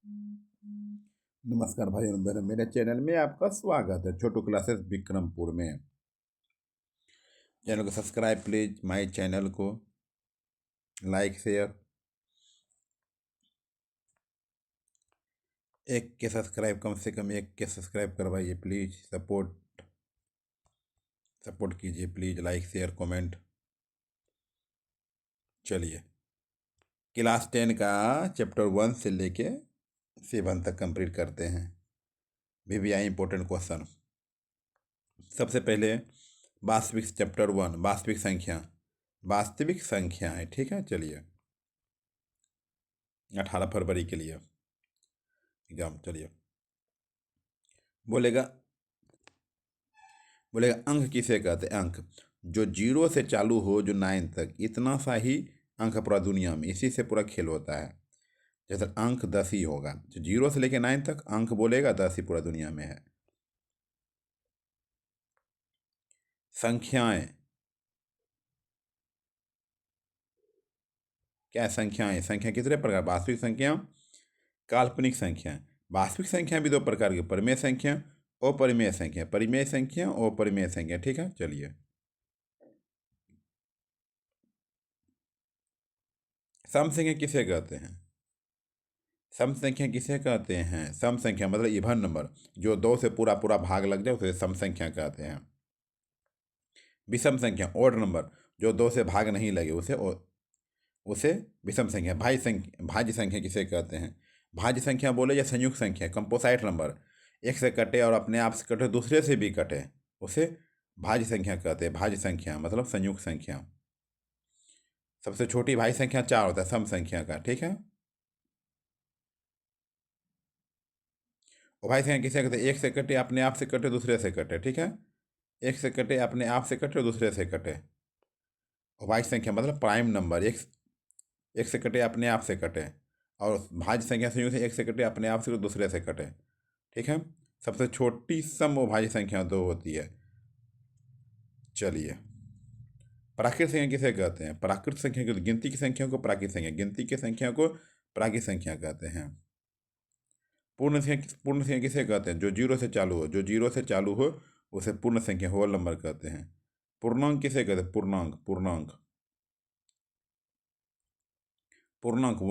नमस्कार भाई और बहनों, मेरे चैनल में आपका स्वागत है। छोटू क्लासेस विक्रमपुर में। चैनल को सब्सक्राइब प्लीज, माय चैनल को लाइक शेयर, एक के सब्सक्राइब, कम से कम एक के सब्सक्राइब करवाइए प्लीज। सपोर्ट कीजिए प्लीज, लाइक शेयर कमेंट। चलिए, क्लास 10 का चैप्टर 1 से लेके 7 तक कंप्लीट करते हैं। VVI important question. सबसे पहले वास्तविक चैप्टर 1, वास्तविक संख्या है। ठीक है, चलिए 18 फरवरी के लिए एग्जाम। चलिए, बोलेगा बोलेगा अंक किसे कहते हैं? अंक जो 0 से चालू हो, जो 9 तक, इतना सा ही अंक पूरा दुनिया में, इसी से पूरा खेल होता है। जैसे अंक 10 ही होगा, जो 0 से लेके 9 तक अंक बोलेगा 10 ही पूरा दुनिया में है। संख्याएं क्या है? संख्या कितने प्रकार? वास्तविक संख्या, काल्पनिक संख्या। वास्तविक संख्या भी दो प्रकार की, परिमेय संख्या, अपरिमेय संख्या। परिमेय संख्या और अपरिमेय संख्या। ठीक है, चलिए। सम संख्या किसे कहते हैं? सम संख्या किसे कहते हैं? सम संख्या मतलब इवन नंबर, जो 2 से पूरा पूरा भाग लग जाए उसे सम संख्या कहते हैं। विषम संख्या, ओड नंबर, जो 2 से भाग नहीं लगे उसे विषम संख्या। भाज्य संख्या किसे कहते हैं? भाज्य संख्या बोले या संयुक्त संख्या, कंपोसाइट नंबर, एक से कटे और अपने आप से कटे, दूसरे से भी कटे, उसे भाज्य संख्या कहते हैं। भाज्य संख्या मतलब संयुक्त संख्या। सबसे छोटी भाज्य संख्या 4 होता है सम संख्या का। ठीक है, उभाज्य संख्या किसे कहते हैं? एक से कटे, अपने आप से कटे, दूसरे से कटे। ठीक है, एक से कटे, अपने आप से कटे, दूसरे से कटे। उभाज्य संख्या मतलब प्राइम नंबर, एक से कटे, अपने आप से कटे। और भाज्य संख्या संयुक्त से एक से कटे, अपने आप से दूसरे से कटे। ठीक है, सबसे छोटी सम अभाज्य संख्या 2 होती है। चलिए, प्राकृत संख्या किसे कहते हैं? प्राकृत संख्या को, गिनती की संख्या को प्राकृत संख्या, गिनती की संख्या को प्राकृत संख्या कहते हैं। पूर्ण संख्या किसे कहते हैं? जो 0 से चालू हो, जो 0 से चालू हो उसे पूर्ण संख्या, होल नंबर कहते हैं। पूर्णांक किसे कहते हैं? पूर्णांक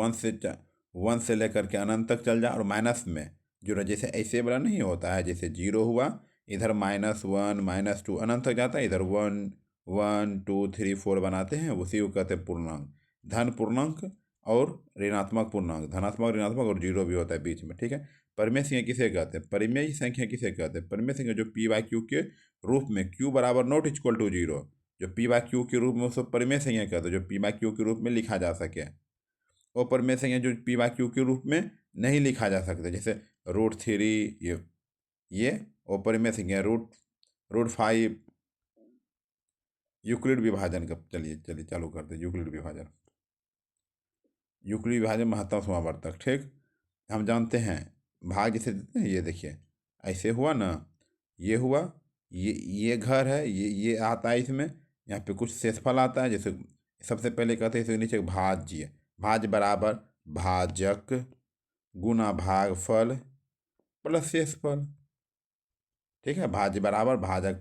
1 से लेकर के अनंत तक चल जाए, और माइनस में जो, जैसे ऐसे वाला नहीं होता है, जैसे 0 हुआ, इधर -1 -2 अनंत तक जाता है, इधर 1 1 2 3 4 बनाते हैं, उसी को कहते हैं पूर्णांक। धन पूर्णांक और ऋणात्मक पूर्णांक, धनात्मक ऋणात्मक और 0 भी होता है बीच में। ठीक है, परिमेय संख्या किसे कहते हैं? परिमेय संख्या किसे कहते हैं? परिमेय संख्या जो P/Q के रूप में, Q बराबर नॉट इक्वल टू 0, जो P/Q के रूप में, उसको परिमेय संख्या कहते हैं, जो P/Q के रूप में लिखा जा सके। अपरिमेय संख्या जो P/Q के रूप में नहीं लिखा जा सकता, जैसे √3, ये अपरिमेय संख्या। √5, यूक्लिड विभाजन का। चलिए चलिए चालू करते हैं। यूक्लिड विभाजन महत्तम समावर्तक। ठीक, हम जानते हैं भाग जैसे देते हैं, ये देखिए ऐसे हुआ ना, ये हुआ, ये घर है, ये आता है इसमें, यहाँ पे कुछ शेषफल आता है। जैसे सबसे पहले कहते हैं इसके नीचे भाज्य, भाज्य बराबर भाजक गुना भागफल प्लस शेषफल। ठीक है, भाज्य बराबर भाजक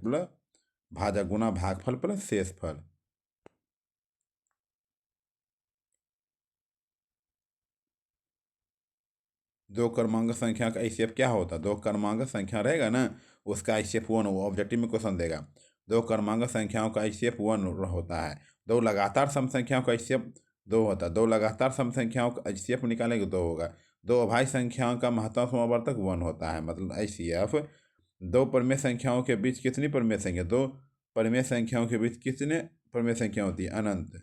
गुना भागफल प्लस शेषफल। दो क्रमांक संख्या का ICF क्या होता है? दो क्रमांक संख्या रहेगा ना, उसका ICF 1 वो ऑब्जेक्टिव में क्वेश्चन देगा। दो क्रमांक संख्याओं का ICF 1 होता है। दो लगातार सम संख्याओं का ICF 2 होता है। दो लगातार सम संख्याओं का ICF निकालेंगे 2 होगा। दो अभाज्य संख्याओं का महत्तम समावर्तक 1 होता है। मतलब ICF दो परिमेय संख्याओं के बीच कितनी परिमेय संख्या? दो परिमेय संख्याओं के बीच कितने परिमेय संख्या होती है? अनंत।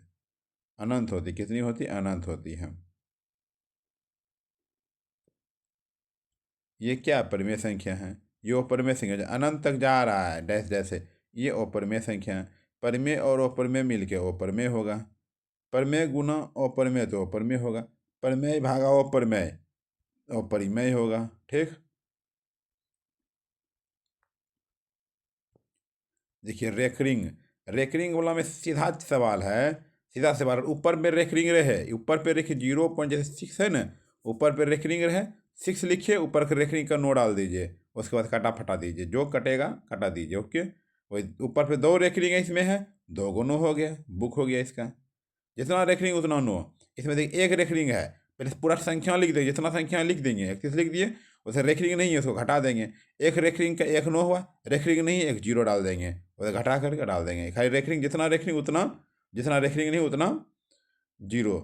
अनंत होती। कितनी होती? अनंत होती है। ये क्या परिमेय संख्या है? ये अपरिमेय संख्या जो अनंत तक जा रहा है डैश डैश से, ये अपरिमेय संख्या है। परिमेय और अपरिमेय मिलके अपरिमेय होगा। परिमेय गुना अपरिमेय तो अपरिमेय होगा। परिमेय भागा अपरिमेय अपरिमेय होगा। ठीक, देखिए रेकरिंग वाला में सीधा सवाल है, सीधा सवाल। ऊपर में रेकरिंग रहे, ऊपर पे रेखिए 0.6 है ना, ऊपर पे रेकरिंग रहे, 6 लिखिए, ऊपर के रेखनी का नो डाल दीजिए, उसके बाद काटा फटा दीजिए, जो कटेगा काटा दीजिए। ओके, वही ऊपर पे 2 रेखनी इसमें है, 2 को नो हो गया, बुक हो गया इसका। जितना रेखनी उतना नो। इसमें देखिए 1 रेखनी है, पहले पूरा संख्या लिख देंगे, जितना संख्या लिख देंगे 31 लिख दिए, उसे रेखनी नहीं है उसको घटा देंगे। 1 रेखनी का 1 नो हुआ, रेखनी नहीं 1 जीरो डाल देंगे, उसे घटा करके डाल देंगे। खाली रेखनी जितना रेखनी उतना, जितना रेखनी नहीं उतना जीरो।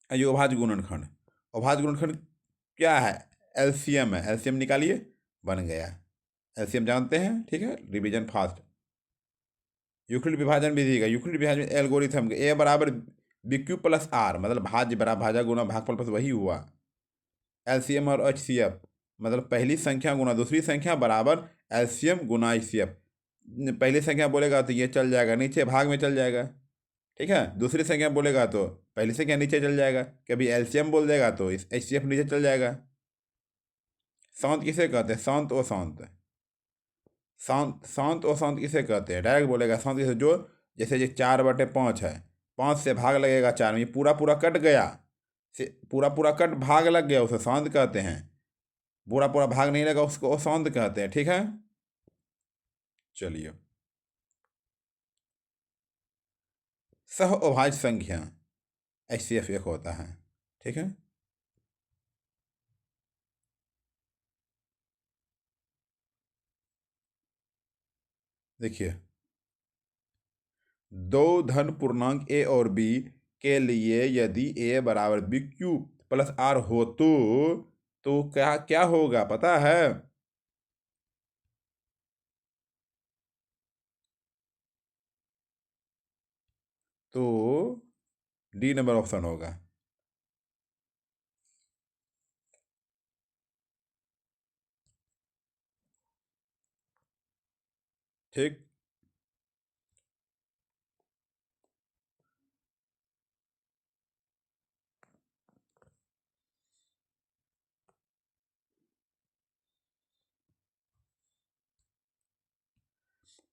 ये अभाज्य गुणनखंड, अभाज्य गुणनखंड क्या है? एलसीएम है, एलसीएम निकालिए, बन गया। एलसीएम जानते हैं, ठीक है, रिवीजन फास्ट। यूक्लिड विभाजन विधि का, यूक्लिड विभाजन एल्गोरिथम ए बराबर बी क्यू प्लस आर, मतलब भाज्य बराबर भाजा गुना भागफल प्लस वही हुआ। एलसीएम और एचसीएफ, मतलब पहली संख्या गुना दूसरी संख्या बराबर एलसीएम गुना एचसीएफ। पहली संख्या बोलेगा तो ये चल जाएगा, नीचे भाग में चल जाएगा, ठीक है। दूसरी संख्या बोलेगा तो पहली संख्या नीचे चल जाएगा, कभी एलसीएम बोल देगा तो इस एचसीएफ नीचे चल जाएगा। शांत किसे कहते हैं? शांत और शांत, शांत शांत और शांत किसे कहते हैं? डायरेक्ट बोलेगा शांत किसे? जो जैसे ये 4/5 है, 5 से भाग लगेगा 4 में, पूरा पूरा कट गया, से पूरा पूरा कट भाग लग गया, उसे शांत कहते हैं। पूरा पूरा भाग नहीं लगा उसको अशांत कहते हैं, ठीक है। चलिए, सह अभाज्य संख्या एचसीएफ एक होता है, ठीक है। देखिए, दो धन पूर्णांक ए और बी के लिए यदि ए बराबर बी क्यू प्लस आर हो तो क्या क्या होगा पता है? तो डी नंबर ऑप्शन होगा, ठीक।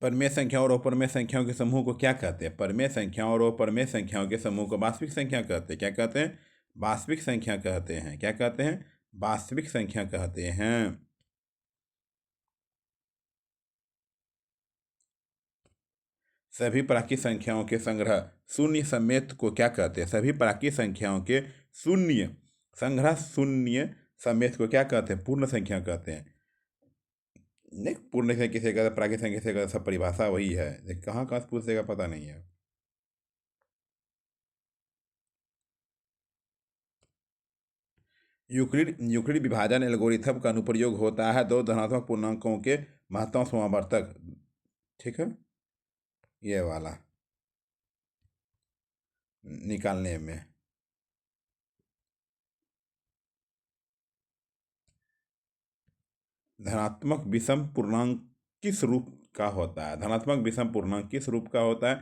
परिमेय संख्याओं और अपरिमेय संख्याओं के समूह को क्या कहते हैं? परिमेय संख्याओं और अपरिमेय संख्याओं के समूह को वास्तविक संख्या कहते हैं। क्या कहते हैं? वास्तविक संख्या कहते हैं। क्या कहते हैं? वास्तविक संख्या कहते हैं। सभी प्राकृतिक संख्याओं के संग्रह शून्य समेत को क्या कहते हैं? सभी प्राकृतिक संख्याओं के शून्य संग्रह शून्य समेत को क्या कहते हैं? पूर्ण संख्या कहते हैं। नहीं, पूर्ण संख्या किसे कहते हैं, प्राकृतिक संख्या किसे कहते हैं, सब परिभाषा वही है। कहाँ कहाँ से पूछेगा पता नहीं है। यूक्लिड विभाजन एल्गोरिथम का अनुप्रयोग होता है दो धनात्मक पूर्णांकों के महत्तम समावर्तक, ठीक है, ये वाला निकालने में। धनात्मक विषम पूर्णांक किस रूप का होता है? धनात्मक विषम पूर्णांक किस रूप का होता है?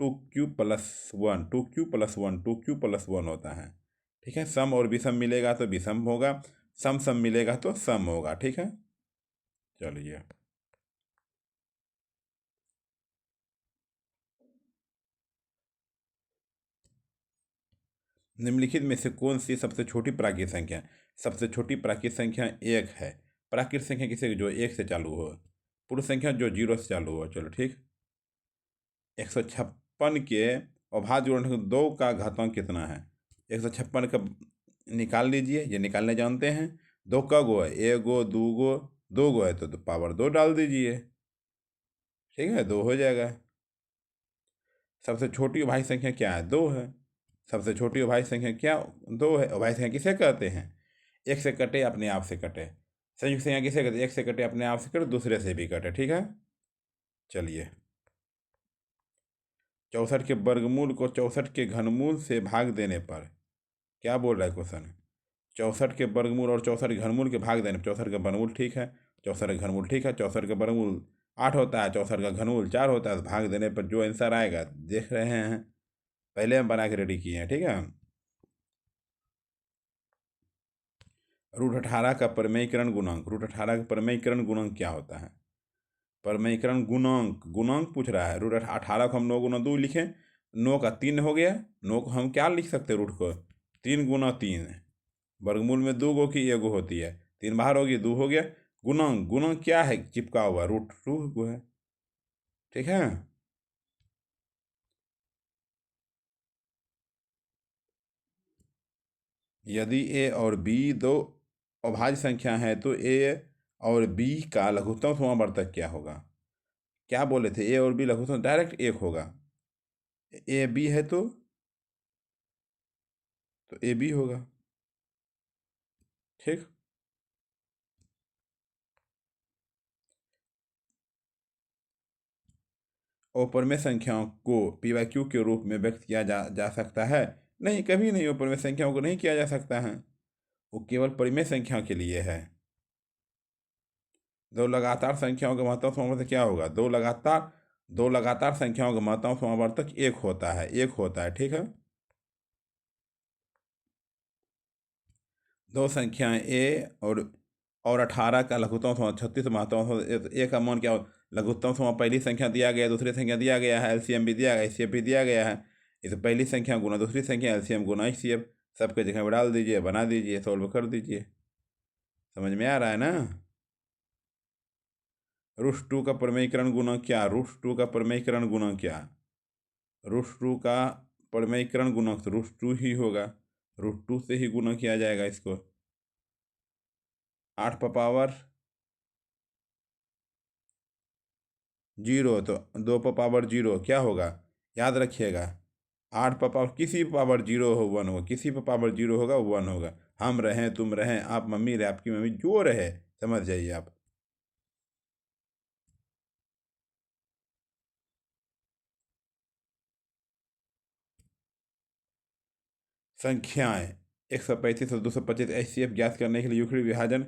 2q+1, 2q+1, 2q+1 होता है, ठीक है। सम और विषम मिलेगा तो विषम होगा, सम सम मिलेगा तो सम होगा, ठीक है। चलिए, निम्नलिखित में से कौन सी सबसे छोटी प्राकृतिक संख्या? सबसे छोटी प्राकृतिक संख्या 1 है। प्राकृतिक संख्या किसे? जो 1 से चालू हो। पूर्ण संख्या जो 0 से चालू हो। चलो ठीक। 156 के अभाज्य गुणनखंड 2 का घातांक कितना है? 156 का निकाल लीजिए, ये निकालने जानते हैं। 2 का गो है, 1 गो 2 गो, 2 गो है तो पावर 2 डाल दीजिए, ठीक है, 2 हो जाएगा। सबसे छोटी अभाज्य संख्या क्या है? 2 है। सबसे छोटी अभाज्य संख्या क्या? 2 है। अभाज्य संख्या किसे कहते हैं? एक से कटे अपने आप से कटे। संयुक्त संख्या किसे कहते हैं? एक से कटे अपने आप से कटे, दूसरे से भी कटे, ठीक है। चलिए, 64 के वर्गमूल को 64 के घनमूल से भाग देने पर क्या बोल रहा है क्वेश्चन? 64 के वर्गमूल और 64 के घनमूल के भाग देने पर 64 का वर्गमूल ठीक है, 64 का घनमूल ठीक है, 64 का वर्गमूल 8 होता है, 64 का घनमूल 4 होता है, तो भाग देने पर जो आंसर आएगा देख रहे हैं, पहले हम बना के रेडी किए हैं, ठीक है। √18 का परिमेयीकरण गुणांक, √18 का परिमेयीकरण गुणांक क्या होता है? परिमेयीकरण गुणांक, गुणांक पूछ रहा है। √18 को हम 9 × 2 लिखें, 9 का 3 हो गया, 9 को हम क्या लिख सकते हैं? रूट को 3 × 3, वर्गमूल में 2 गो की एगो होती है, 3 बाहर होगी, 2 हो गया। गुणक, गुणक क्या है? चिपका हुआ √2 को है, ठीक है। यदि ए और बी दो अभाज्य संख्या है तो ए और बी का लघुत्तम समावर्तक क्या होगा? क्या बोले थे? ए और बी लघुत्तम डायरेक्ट एक होगा। ए बी है तो ए बी होगा, ठीक। ऊपर में संख्याओं को पी वाई क्यू के रूप में व्यक्त किया जा सकता है? नहीं, कभी नहीं, ऊपर में संख्याओं को नहीं किया जा सकता है। वो केवल परिमेय संख्या के लिए है। दो लगातार संख्याओं का महत्तम समावर्तक क्या होगा? दो लगातार संख्याओं का महत्तम समावर्तक एक होता है, एक होता है, ठीक है। दो संख्याएं ए और 18 का लघुत्तम समा 36 महत्तम ए का मान क्या हो? लघुत्तम समा पहली संख्या दिया गया, दूसरी संख्या दिया गया है, एलसीएम भी दिया गया, एचसीएफ भी दिया गया है। इस पहली संख्या गुना दूसरी संख्या, एलसीएम गुना एचसीएफ, सबके जगह में डाल दीजिए, बना दीजिए, सॉल्व कर दीजिए। समझ में आ रहा है ना? √2 का प्रमेयीकरण गुना क्या? √2 का प्रमेयीकरण गुना क्या? √2 का प्रमेयीकरण गुणक तो √2 ही होगा। √2 से ही गुना किया जाएगा इसको। 8 पर पावर 0 तो 2 पर पावर 0 क्या होगा? याद रखिएगा, 8 पर पावर किसी पर पावर 0 हो 1 होगा, किसी पर पावर 0 होगा 1 होगा। हम रहें, तुम रहें, आप मम्मी रहे, आपकी मम्मी, जो रहे, समझ जाइए आप। संख्याएं 135 और 225 एचसीएफ ज्ञात करने के लिए यूक्लिड विभाजन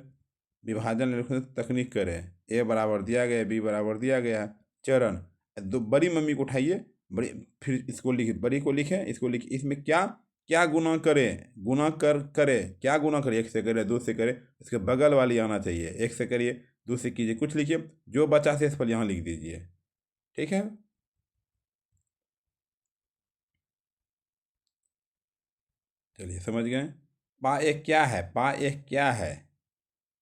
विभाजन निरूपण तकनीक करें। ए बराबर दिया गया, बी बराबर दिया गया। चरण, दो बड़ी मम्मी को उठाइए, बड़ी, फिर इसको लिखिए, बड़ी को लिखें, इसको लिखिए। इसमें क्या क्या गुना करें? गुना करे, क्या गुना करें? 1 से करे, 2 से करे, इसके बगल वाली आना चाहिए। 1 से करिए, 2 से कीजिए, कुछ लिखिए, जो बचा से इस पर यहाँ लिख दीजिए, ठीक है। चलिए, समझ गए। पा एक क्या है? पा एक क्या है?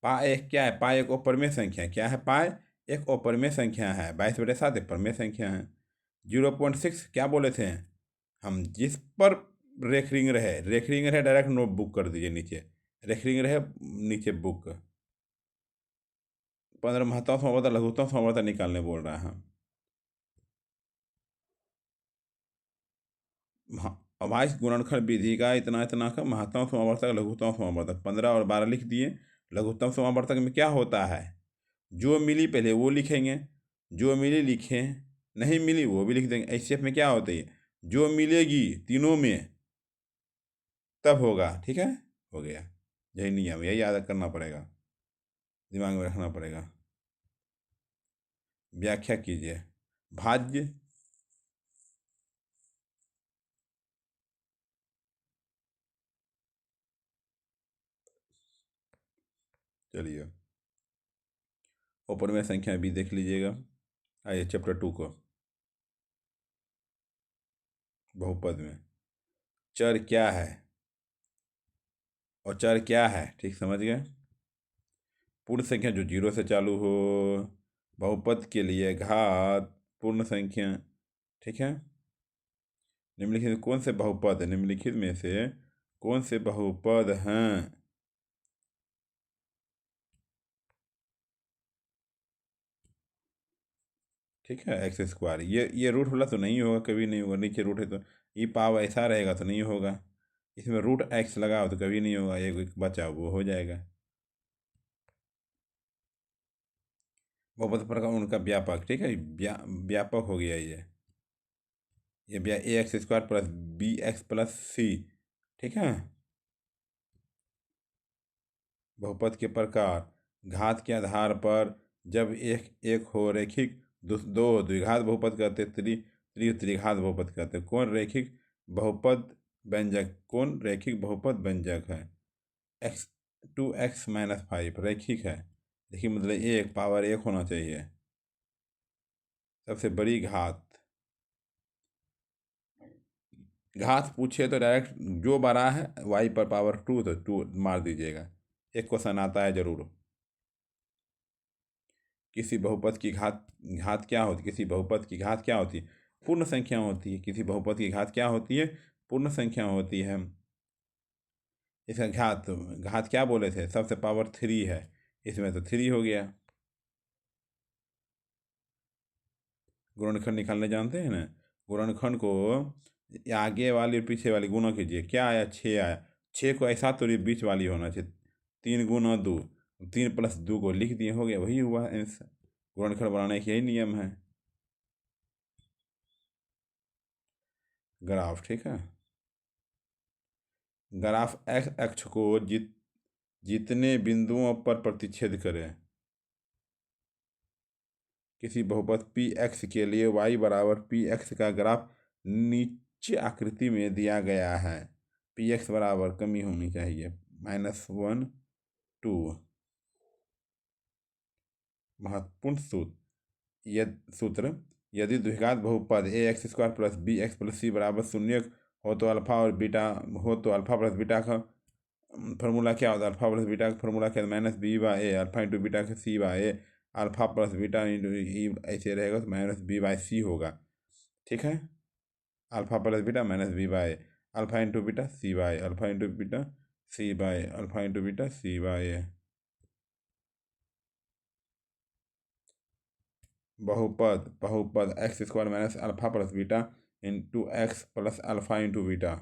पा एक क्या है? पा एक अपरिमेय संख्या क्या है? पाए एक अपरिमेय संख्या है। 22/7 एक परिमेय संख्या है। 0.6 क्या बोले थे हम? जिस पर रेखरिंग रहे डायरेक्ट नोट बुक कर दीजिए नीचे, रेखरिंग रहे नीचे बुक। 15 महत्तम समावर्तक लघुत्तम समावर्तक निकालने बोल रहा है। अभाज्य गुणनखंड विधि का इतना इतना का महत्तम समावर्तक लघुत्तम समावर्तक 15 और 12 लिख दिए। लघुत्तम समावर्तक में क्या होता है? जो मिली पहले वो लिखेंगे, जो मिली लिखें, नहीं मिली वो भी लिख देंगे। एचसीएफ में क्या होता है? जो मिलेगी तीनों में तब होगा, ठीक है। हो गया, यही नियम, यही याद करना पड़ेगा, दिमाग में रखना पड़ेगा। व्याख्या कीजिए। भाज्य चलिए, ऊपर में संख्या भी देख लीजिएगा। आइए चैप्टर 2 को, बहुपद में चर क्या है और चर क्या है, ठीक समझ गए। पूर्ण संख्या जो 0 से चालू हो, बहुपद के लिए घात पूर्ण संख्या, ठीक है। निम्नलिखित में कौन से बहुपद, निम्नलिखित में से कौन से बहुपद हैं? ठीक है, x², ये रूट वाला तो नहीं होगा, कभी नहीं होगा। नीचे रूट है तो ये पाव ऐसा रहेगा तो नहीं होगा। इसमें √x लगा हो तो कभी नहीं होगा। एक बचा वो हो जाएगा। बहुपद प्रकार उनका व्यापक, ठीक है, व्यापक हो गया ये ax² plus bx plus c, ठीक है। बहुपद के प्रकार, घात के आधार पर जब एक एक हो रेखिक, दो द्विघात बहुपद कहते, त्रिघात बहुपद कहते। कौन रैखिक बहुपद व्यंजक, कौन रैखिक बहुपद व्यंजक है? x 2x-5 रैखिक है। देखिए, मतलब एक पावर एक होना चाहिए। सबसे बड़ी घात घात पूछे तो डायरेक्ट जो बड़ा है y पर पावर 2 तो 2 मार दीजिएगा। एक क्वेश्चन आता है जरूर। किसी बहुपद की घात घात क्या होती है? किसी बहुपद की घात क्या होती है? पूर्ण संख्या होती है। किसी बहुपद की घात क्या होती है? पूर्ण संख्या होती है। इसका घात घात क्या बोले थे? सबसे पावर 3 है, इसमें तो 3 हो गया। गुणनखंड निकालने जानते हैं ना? गुणनखंड को आगे वाली और पीछे वाली गुणा कीजिए। क्या आया? 6 आया। 6 को ऐसा तो बीच वाली होना चाहिए। 3 गुना 2, 3 + 2 को लिख दिए, हो गया, वही हुआ आंसर। गुणनखंड बनाने का यही नियम है। ग्राफ, ठीक है। ग्राफ एक्स अक्ष को जितने बिंदुओं पर प्रतिच्छेद करें। किसी बहुपद पी एक्स के लिए y बराबर पी एक्स का ग्राफ नीचे आकृति में दिया गया है। पी एक्स बराबर कमी होनी चाहिए -1 2। महत्वपूर्ण सूत्र यदि द्विघात बहुपद a x square plus b x plus c बराबर 0 हो तो अल्फा और बीटा हो तो अल्फा प्लस बीटा का फॉर्मूला क्या होता है? अल्फा प्लस बीटा का फॉर्मूला क्या? -b/a अल्फा इंटू बीटा का c/a। Alpha plus beta into ई ऐसे रहेगा तो -b/c होगा, ठीक है। Alpha plus beta -b/a, alpha into beta c/a, alpha into beta c/a, alpha into beta c/a। बहुपद बहुपद x square minus alpha plus beta into x plus alpha into beta.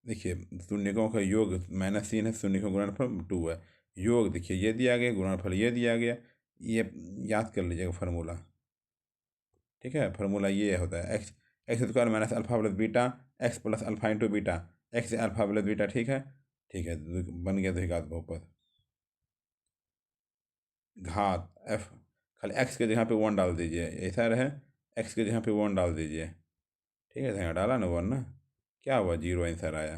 देखिए, शून्यकों का योग -3 है, शून्य का गुणनफल 2 है। योग देखिए ये दिया गया, गुणनफल ये दिया गया। ये याद कर लीजिएगा फार्मूला, ठीक है। फार्मूला ये होता है x x square minus alpha plus beta x plus alpha into beta x alpha plus beta, ठीक है। ठीक है, बन गया द्विघात बहुपद। घात एफ, खाली एक्स के जगह पे 1 डाल दीजिए, ऐसा रहे। एक्स के जगह पे 1 डाल दीजिए, ठीक है। यहाँ डाला ना 1 ना, क्या हुआ? 0 आंसर आया।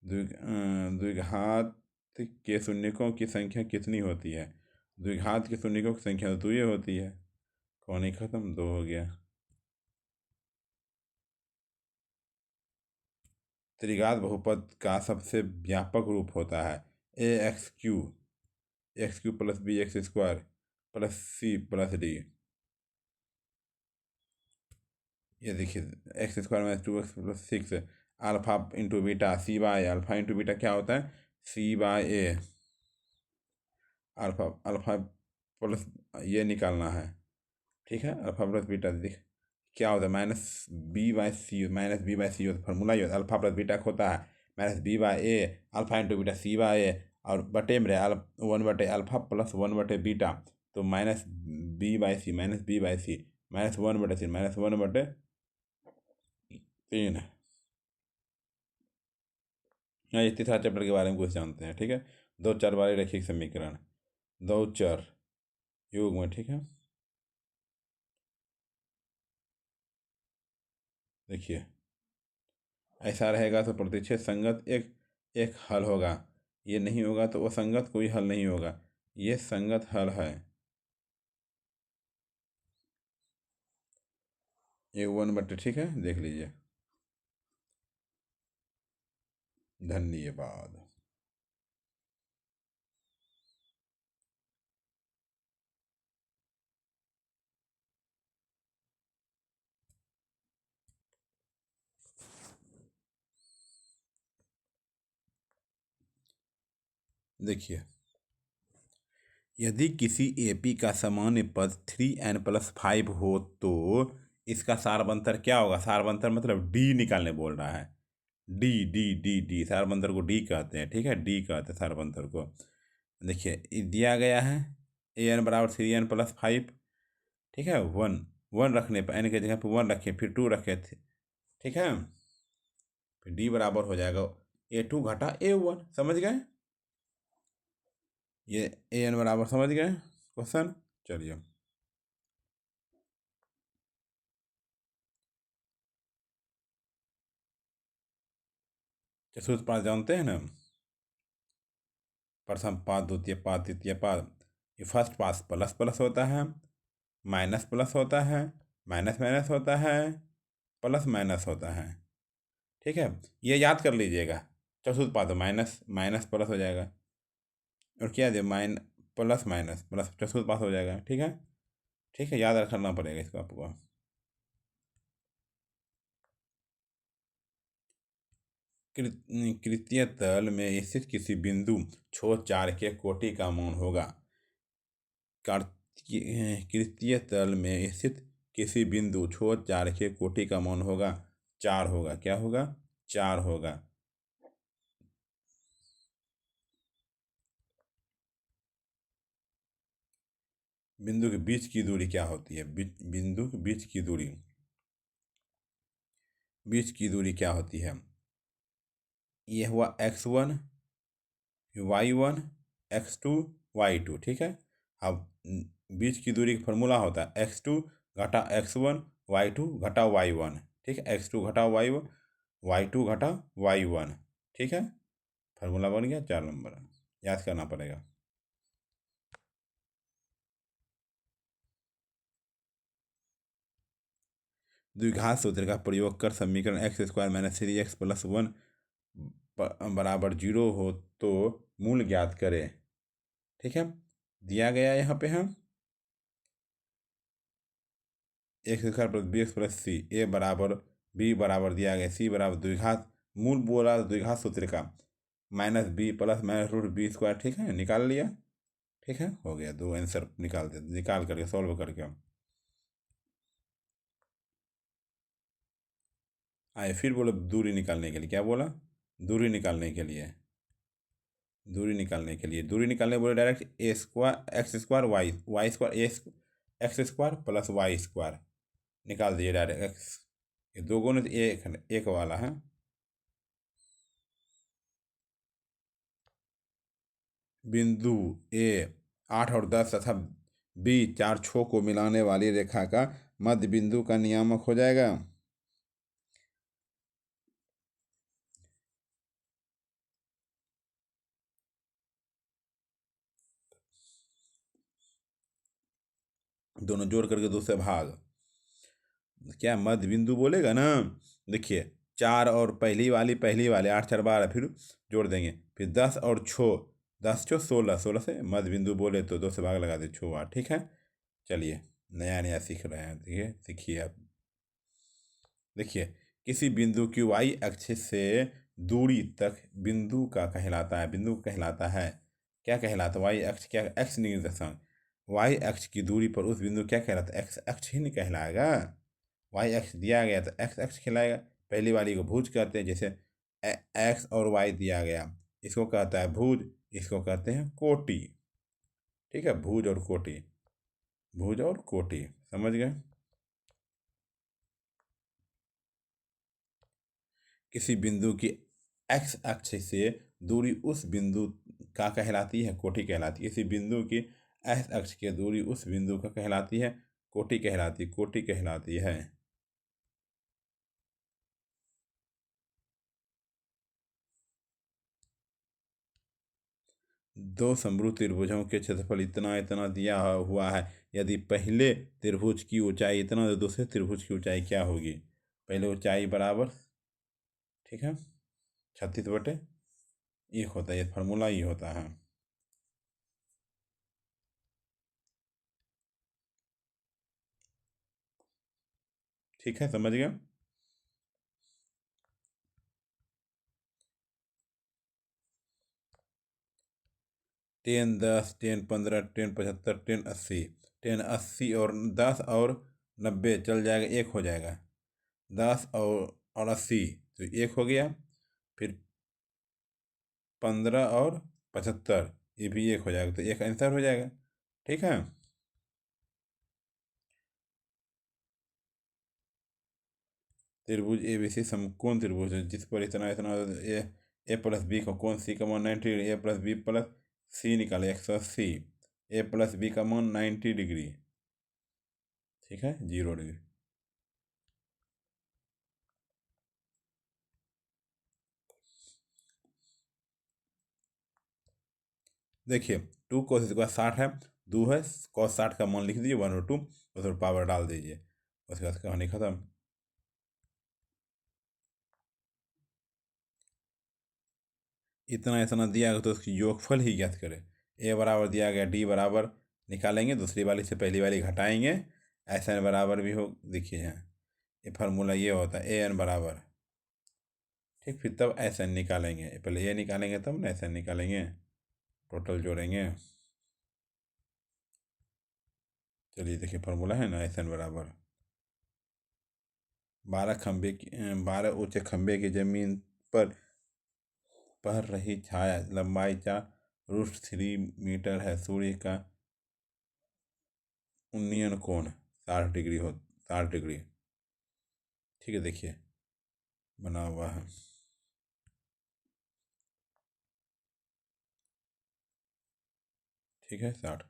द्विघात के शून्यकों की संख्या कितनी होती है? द्विघात के शून्यकों की संख्या तो 2 होती है। कौन ही खत्म, 2 हो गया। त्रिघात बहुपद का सबसे व्यापक रूप होता है x cube plus b x square plus c plus d. ये देखिए, x square minus 2x plus 6 alpha into beta c/a। Alpha into beta क्या होता है? c/a। अल्फा अल्फा प्लस ये निकालना है, ठीक है। अल्फा प्लस बीटा देख क्या होता है? -b/c होता है, फॉर्मूला ये होता है। अल्फा प्लस बीटा का होता है -b/a alpha into beta c/a, और बटे में 1/अल्फा प्लस 1/बीटा, तो -b/c -1/3 -1/3। यहाँ ये तीसरा चैप्टर के बारे में कुछ जानते हैं, ठीक है। दो चर वाले रैखिक समीकरण, दो चर योग में, ठीक है। देखिए ऐसा रहेगा तो प्रतिच्छेद संगत एक एक हल होगा। ये नहीं होगा तो वो संगत कोई हल नहीं होगा। ये संगत हल है। ये 1/, ठीक है, देख लीजिए। धन्यवाद। देखिए, यदि किसी एपी का सामान्य पद 3n+5 हो तो इसका सारबंतर क्या होगा? सारबंतर मतलब डी निकालने बोल रहा है। डी डी डी डी सारबंतर को डी कहते हैं, ठीक है। डी कहते हैं सारबंतर को। देखिए ये दिया गया है an बराबर 3n+5, ठीक है। 1 1 रखने पर n के जगह पर 1 रखे, फिर 2 रखे थे, ठीक है। फिर डी बराबर हो जाएगा a2 घटा a1, समझ गए? ये an बराबर समझ गए क्वेश्चन? चलिए, चतुर्थ पाठ जानते हैं ना? प्रथम पाद, द्वितीय पाद, तृतीय पाद। ये फर्स्ट पास प्लस प्लस होता है, माइनस प्लस होता है, माइनस माइनस होता है, प्लस माइनस होता है। ठीक है, ये याद कर लीजिएगा। चतुर्थ पाद माइनस माइनस प्लस हो जाएगा, और क्या दे प्लस माइनस प्लस, चतुर्थ पाद हो जाएगा। ठीक है, ठीक है, याद रखना पड़ेगा इसको आपको। कृतीय तल में स्थित किसी बिंदु छोर 4 के कोटि का मान होगा। कृतीय तल में स्थित किसी बिंदु छोर 4 के कोटि का मान होगा 4 होगा। क्या होगा? 4 होगा। बिंदु के बीच की दूरी क्या होती है? बिंदु के बीच की दूरी, क्या होती है? ये हुआ x1 y1 x2 y2। ठीक है, अब बीच की दूरी का फॉर्मूला होता है x2 घटा x1 y2 घटा y1। ठीक है, x2 घटा y1 y2 घटा y1। ठीक है, फार्मूला बन गया 4 नंबर। याद करना पड़ेगा। द्विघात सूत्र का प्रयोग कर समीकरण x square minus 3x plus 1 बराबर 0 हो तो मूल ज्ञात करें। ठीक है, दिया गया यहाँ पे हम x square plus b x plus c, a बराबर बी बराबर दिया गया सी बराबर द्विघात, मूल बोला द्विघात सूत्र का minus b plus minus root b square. ठीक है, निकाल लिया। ठीक है, हो गया। दो आंसर निकाल करके सॉल्व करके हम आए। फिर बोलो दूरी निकालने के लिए। क्या बोला? दूरी निकालने के लिए, दूरी निकालने बोले direct a square x square y square x square plus y square निकाल दिए डायरेक्ट। एक्स ये दो गुने तो एक वाला है। बिंदु ए 8 और 10 तथा बी 4 6 को मिलाने वाली रेखा का मध्य बिंदु का नियामक हो जाएगा। दोनों जोड़ करके 2 से भाग, क्या मध्य बिंदु बोलेगा ना। देखिए 4 और पहली वाले 8 4 12, फिर जोड़ देंगे, फिर 10 और 6, 10 6 16, 16 से मध्य बिंदु बोले तो 2 से भाग लगा दे 6 8। ठीक है, चलिए नया नया सीख रहे हैं। देखिए सीखिए आप। देखिए किसी बिंदु की वाई अक्ष से दूरी तक बिंदु का कहलाता है, क्या कहलाता है? वाई अक्ष क्या? एक्स निर्देशांक। वाई अक्ष की दूरी पर उस बिंदु क्या कहलाता है? एक्स अक्ष ही नहीं कहलाएगा। वाई अक्ष दिया गया तो एक्स अक्ष कहलाएगा। पहली वाली को भुज कहते हैं, जैसे एक्स और वाई दिया गया, इसको कहता है भुज, इसको कहते हैं कोटि। ठीक है, भुज और कोटि, भुज और कोटि, समझ गए? किसी बिंदु की एक्स अक्ष से दूरी उस बिंदु का कहलाती है, कोटि कहलाती है। किसी बिंदु की एक्स अक्ष की दूरी उस बिंदु का कहलाती है, कोटि कहलाती है। दो समरूप त्रिभुजों के क्षेत्रफल इतना इतना दिया हुआ है। यदि पहले त्रिभुज की ऊंचाई इतना तो दूसरे त्रिभुज की ऊंचाई क्या होगी? पहले ऊंचाई बराबर, ठीक है, 36/1 होता है। ये फार्मूला ही होता है। ठीक है, समझ गए? 10 10 10 15 10 75 10 80, 10 80 और 10 और 90 चल जाएगा, 1 हो जाएगा। 10 और 80 तो 1 हो गया। फिर 15 और 75 ये भी 1 हो जाएगा, तो एक आंसर हो जाएगा। ठीक है, त्रिभुज ए बी सी समकोण त्रिभुज है जिस पर इतना इतना ए प्लस बी का कोण सी का मान 90 डिग्री, ए प्लस बी प्लस सी निकाले 180, ए प्लस बी का मान 90 डिग्री। ठीक है, 0 डिग्री। देखिए 2 cos² 60 है, 2 है, cos 60 का मान लिख दीजिए 1/2, उसमें पावर डाल दीजिए, उसके बाद कहानी खत्म। इतना इतना दिया गया तो उसकी योगफल ही ज्ञात करें। ए बराबर दिया गया, डी बराबर निकालेंगे, दूसरी वाली से पहली वाली घटाएंगे, एस एन बराबर भी हो, देखिए यहाँ ये फार्मूला ये होता है ए एन बराबर, ठीक, फिर तब एस एन निकालेंगे, पहले ए निकालेंगे तब ना एस एन निकालेंगे, टोटल जोड़ेंगे। चलिए देखिए फार्मूला है ना, एस एन बराबर 12 ऊंचे खंबे की जमीन पर पड़ रही छाया, लंबाई 4√3 मीटर है, सूर्य का उन्नयन कोण 60 डिग्री। ठीक है, देखिए बना हुआ है। ठीक है, 60।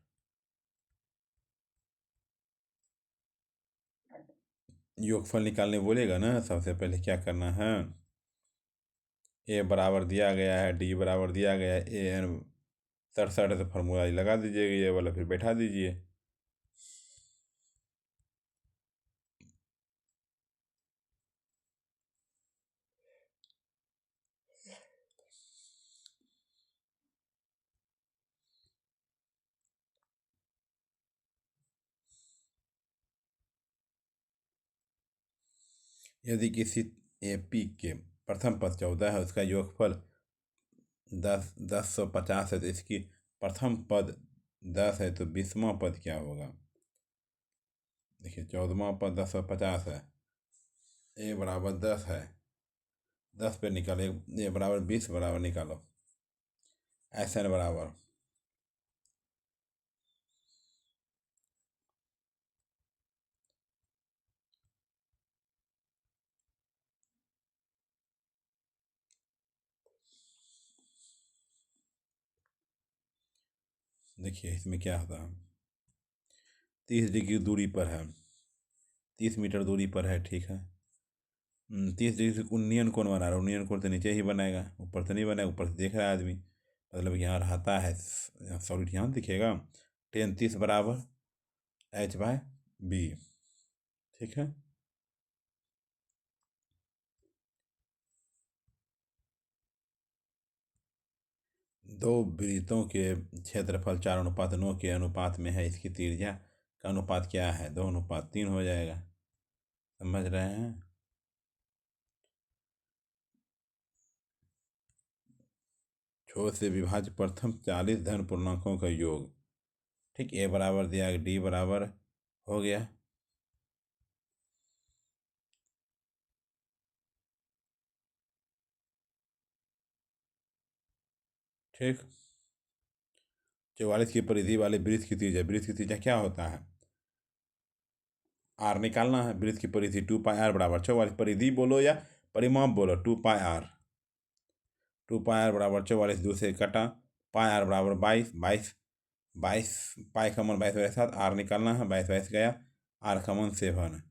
योगफल निकालने बोलेगा ना, सबसे पहले क्या करना है, ए बराबर दिया गया है, डी बराबर दिया गया है, ए एन 67 है, तो फार्मूला लगा दीजिएगा ये वाला, फिर बैठा दीजिए। यदि किसी एपी के प्रथम पद 14 है, उसका योगफल 10/50 है, तो इसकी प्रथम पद 10 है, तो 20वां पद क्या होगा। देखिए 14वां पद 10/50 है, ए बराबर 10 है, 10 पे निकालो, ए बराबर 20 बराबर निकालो, एस एन बराबर देखिए इसमें क्या होता है, 30 डिग्री दूरी पर है, 30 मीटर दूरी पर है, ठीक है। 30 डिग्री से उन्नयन कौन बना रहा है, उन्नयन कोण तो नीचे ही बनाएगा, ऊपर तो नहीं बनाएगा, ऊपर से देख रहा है आदमी, मतलब यहाँ रहता है, सॉलिड यहाँ दिखेगा, 10 30 बराबर H/B, ठीक है। दो वृत्तों के क्षेत्रफल 4:9 के अनुपात में है, इसकी त्रिज्या का अनुपात क्या है, 2:3 हो जाएगा, समझ रहे हैं। छोर से विभाज्य प्रथम 40 धन पूर्णांकों का योग, ठीक, ए बराबर दिया, डी बराबर हो गया, ठीक। 44 की परिधि वाले वृत्त की त्रिज्या, वृत्त की त्रिज्या क्या होता है, आर निकालना है, वृत्त की परिधि 2πr बराबर 44, परिधि बोलो या परिमाप बोलो, 2πr, 2πr बराबर 44, 2 से कटा, पाई आर बराबर 22, 22, 22 पाई का मन 22/7, आर निकालना है, 22 गया, आर का मन 7,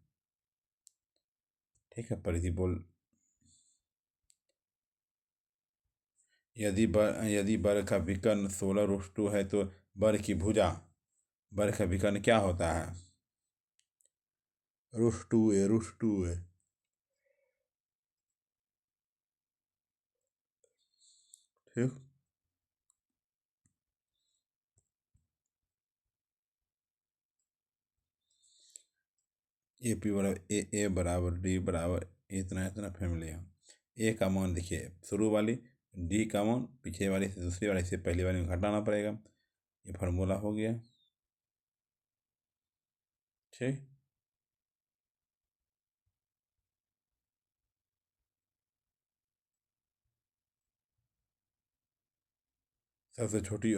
ठीक है, परिधि बोल। यदि वर्ग का विकर्ण 16√2 है, तो वर्ग की भुजा, वर्ग का विकर्ण क्या होता है, √2a, ठीक। ए बराबर ए बराबर डी बराबर इतना इतना फैमिली है। ए का मान देखिए शुरू वाली, डी का मान पीछे वाली से दूसरी वाली से पहली वाली में घटाना पड़ेगा, ये फार्मूला हो गया, ठीक। सबसे छोटी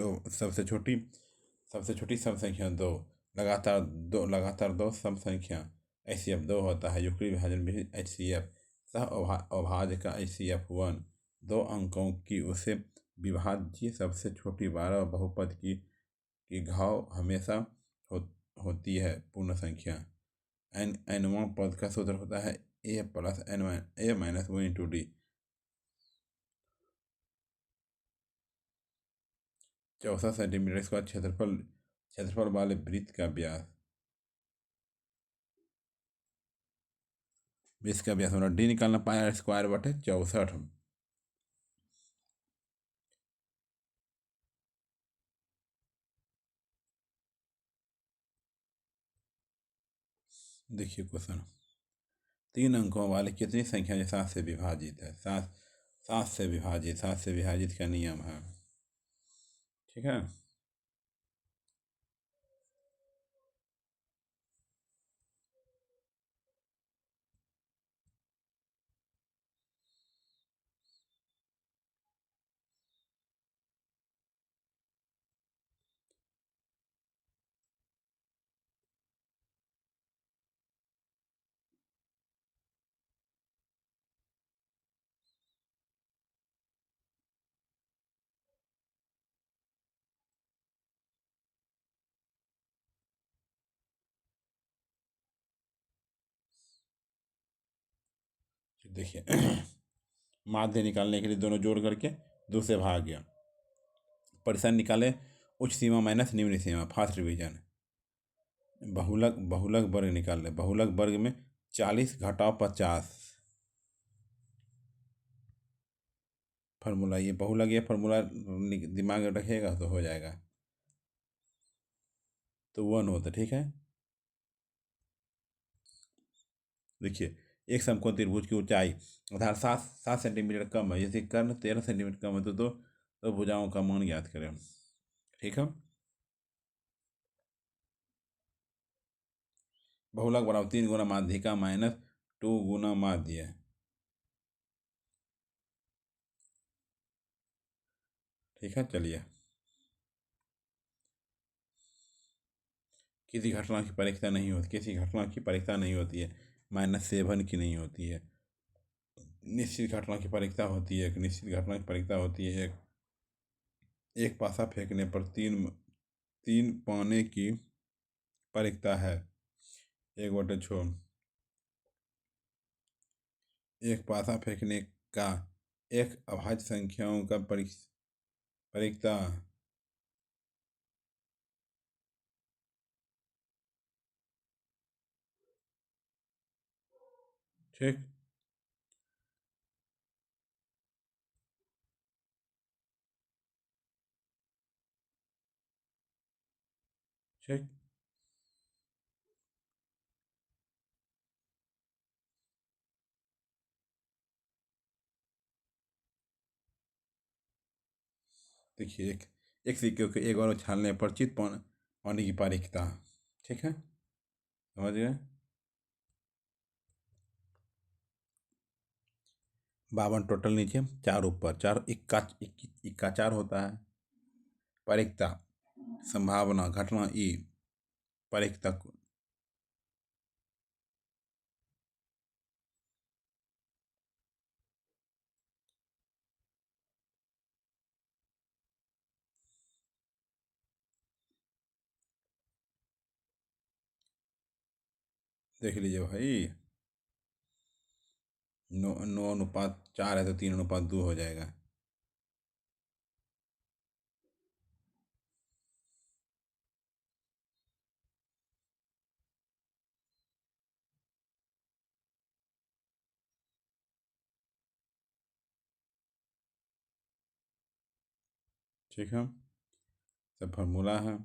सबसे छोटी सम संख्या 2, लगातार दो सम संख्या HCF 2 होता है, युक्ली विभाजन भी HCF, सह अभाज्य का HCF 1, 2 अंकों की उसे विभाज्य सबसे छोटी 12 बहुपद की घाव हमेशा होती है पूर्ण संख्या, nवां पद का सूत्र होता है A+A-1 × D। 64 सेंटीमीटर स्क्वायर क्षेत्रफल क्षेत्रफल वाले वृत्त का व्यास। वृत्त का व्यास होना डी निकालना, पाया स्क्वायर बटे 64। देखिए क्वेश्चन, 3 अंकों वाली कितनी संख्या जो 7 से विभाजित है? सात, सात से विभाजित का नियम है, ठीक है। देखिए माध्य निकालने के लिए दोनों जोड़ करके 2 से भाग गया। परिसर निकाले, उच्च सीमा माइनस निम्न सीमा, फास्ट रिवीजन। बहुलक बहुलक वर्ग निकाल ले, बहुलक वर्ग में 40 घटाव 50। फार्मूला, ये बहुलक, ये फार्मूला दिमाग में रखिएगा तो हो जाएगा। तो 1 होता, ठीक है। देखिए, एक समकोण त्रिभुज की ऊंचाई आधार 7 सेंटीमीटर कम है, जैसे कर्ण 13 सेंटीमीटर कम है, तो दो भुजाओं का मान ज्ञात करें, ठीक है। बहुलक बराबर 3 गुना माध्यिका माइनस 2 गुना माध्य, ठीक है। चलिए, किसी घटना की परीक्षा नहीं होती, किसी घटना की परीक्षा नहीं होती है, -7 की नहीं होती है। निश्चित घटना की परीक्षा होती है, एक निश्चित घटना की परीक्षा होती है। एक पासा फेंकने पर तीन पाने की परीक्षा है। 1/6। एक पासा फेंकने का एक अभाज्य संख्याओं का परीक्षा, ठीक। ठीक। देखिए, एक सिक्के को एक बार उछालने पर चित पाने की परीक्षा, ठीक है, समझ गए। 52 टोटल नीचे, 4 ऊपर, 4 इक्का 4 होता है। परीक्षा, संभावना, घटना ई, परीक्षा। देख लीजिए भाई, 9:4 है तो 3:2 हो जाएगा। ठीक है, सब फार्मूला है।